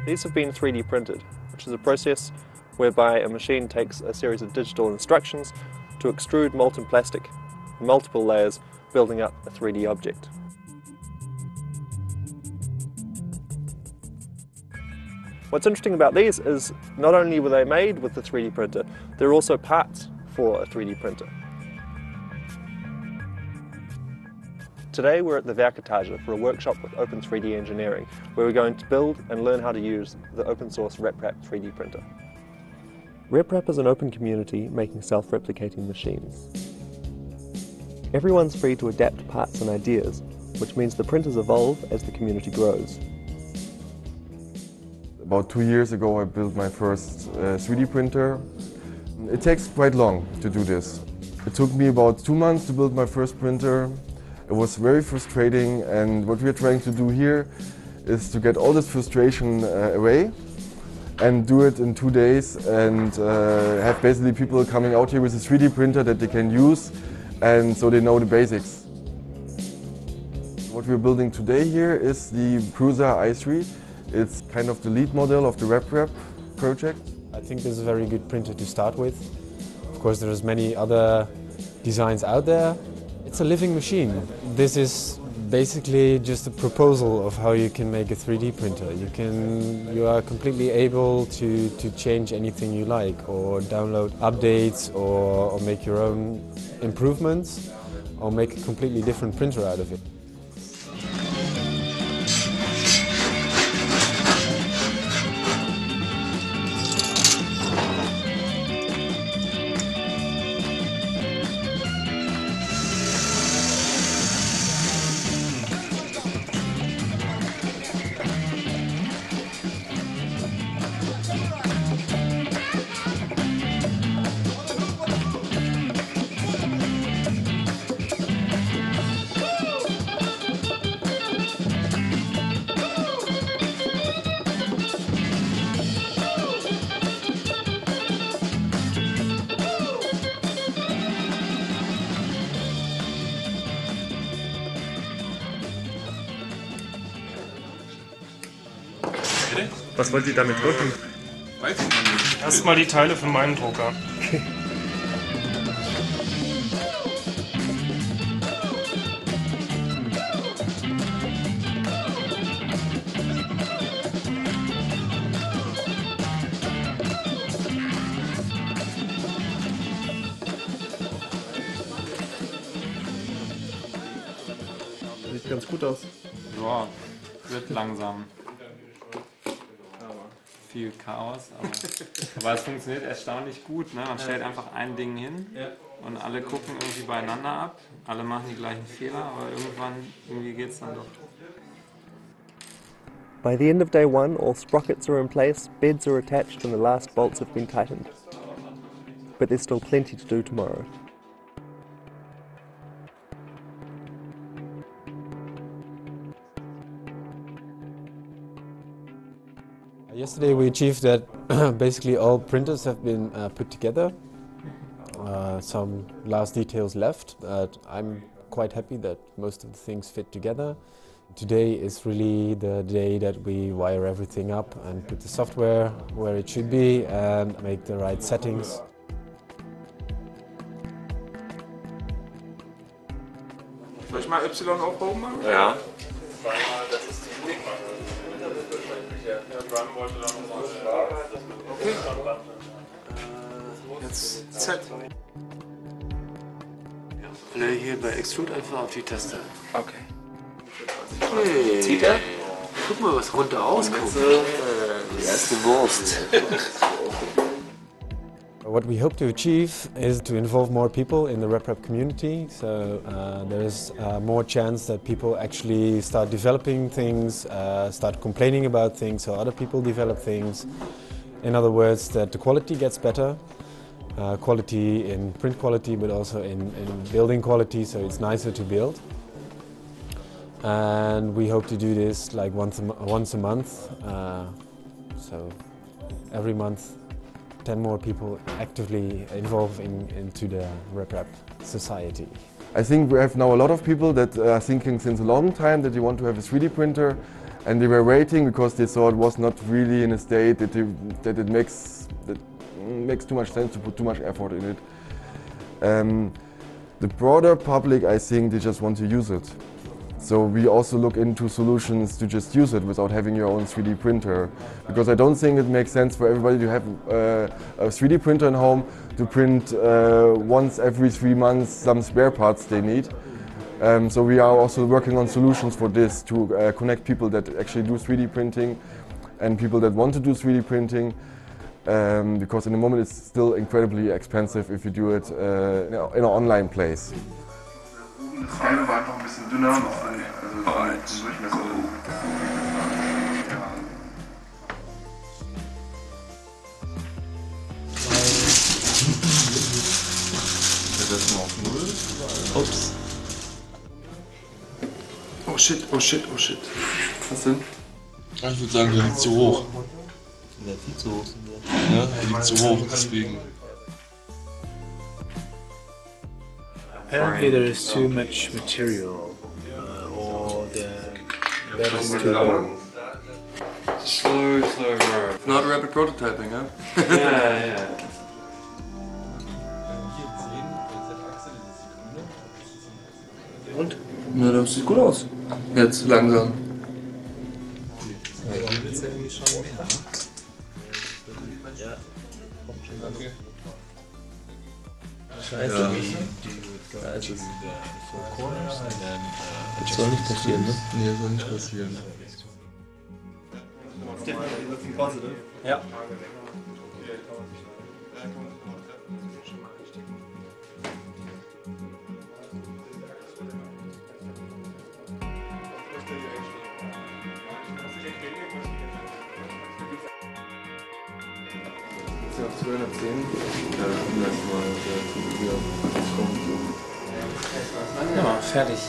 These have been 3D printed, which is a process whereby a machine takes a series of digital instructions to extrude molten plastic in multiple layers, building up a 3D object. What's interesting about these is not only were they made with the 3D printer, they're also parts for a 3D printer. Today we're at the Werktage for a workshop with Open 3D Engineering, where we're going to build and learn how to use the open source RepRap 3D printer. RepRap is an open community making self-replicating machines. Everyone's free to adapt parts and ideas, which means the printers evolve as the community grows. About 2 years ago I built my first 3D printer. It takes quite long to do this. It took me about 2 months to build my first printer. It was very frustrating, and what we're trying to do here is to get all this frustration away and do it in 2 days and have basically people coming out here with a 3D printer that they can use, and so they know the basics. What we're building today here is the Prusa i3. It's kind of the lead model of the RepRap project. I think this is a very good printer to start with. Of course, there's many other designs out there. It's a living machine. This is basically just a proposal of how you can make a 3D printer. You are completely able to change anything you like, or download updates, or make your own improvements, or make a completely different printer out of it. Was wollt ihr damit drucken? Weiß ich noch nicht. Erstmal die Teile von meinem Drucker. Okay. Sieht ganz gut aus. Ja, wird langsam. Viel Chaos, aber es funktioniert erstaunlich gut. Ne? Man stellt einfach ein Ding hin und alle gucken irgendwie beieinander ab. Alle machen die gleichen Fehler, aber irgendwie geht es dann doch. By the end of day one, all sprockets are in place, beds are attached and the last bolts have been tightened. But there's still plenty to do tomorrow. Yesterday we achieved that basically all printers have been put together. Some last details left, but I'm quite happy that most of the things fit together. Today is really the day that we wire everything up and put the software where it should be and make the right settings. Soll ich mal Y aufbauen machen? Ja. Okay. Jetzt Z. Ja, alle hier bei Extrude einfach auf die Taste. Okay. Hey. Zieht er? Guck mal, was runter rauskommt. Die erste Wurst. What we hope to achieve is to involve more people in the RepRap community, so there's more chance that people actually start developing things, start complaining about things, so other people develop things. In other words, that the quality gets better, quality in print quality, but also in building quality, so it's nicer to build. And we hope to do this like once a month, so every month 10 more people actively involved into the RepRap society. I think we have now a lot of people that are thinking since a long time that they want to have a 3D printer, and they were waiting because they saw it was not really in a state that it makes too much sense to put too much effort in it. The broader public, I think, they just want to use it. So we also look into solutions to just use it without having your own 3D printer. Because I don't think it makes sense for everybody to have a 3D printer in home to print once every 3 months some spare parts they need. So we are also working on solutions for this to connect people that actually do 3D printing and people that want to do 3D printing. Because in the moment it's still incredibly expensive if you do it in an online place. Die Scheibe war einfach ein bisschen dünner, also zum Durchmesser. Das mal auf 0. Ups. Oh shit, oh shit, oh shit. Was denn? Ja, ich würde sagen, der liegt zu hoch. Der viel zu hoch. Ja, der liegt zu hoch, deswegen. Apparently there is too much material, or the bed is too low. Slow burn. Not rapid prototyping, huh? Yeah. Und? Na, das sieht gut aus. Jetzt langsam. Scheiße. Da ist es. Das soll nicht passieren, ne? Nee, das soll nicht passieren. Ja. Auf 210. Lass mal Ja, fertig.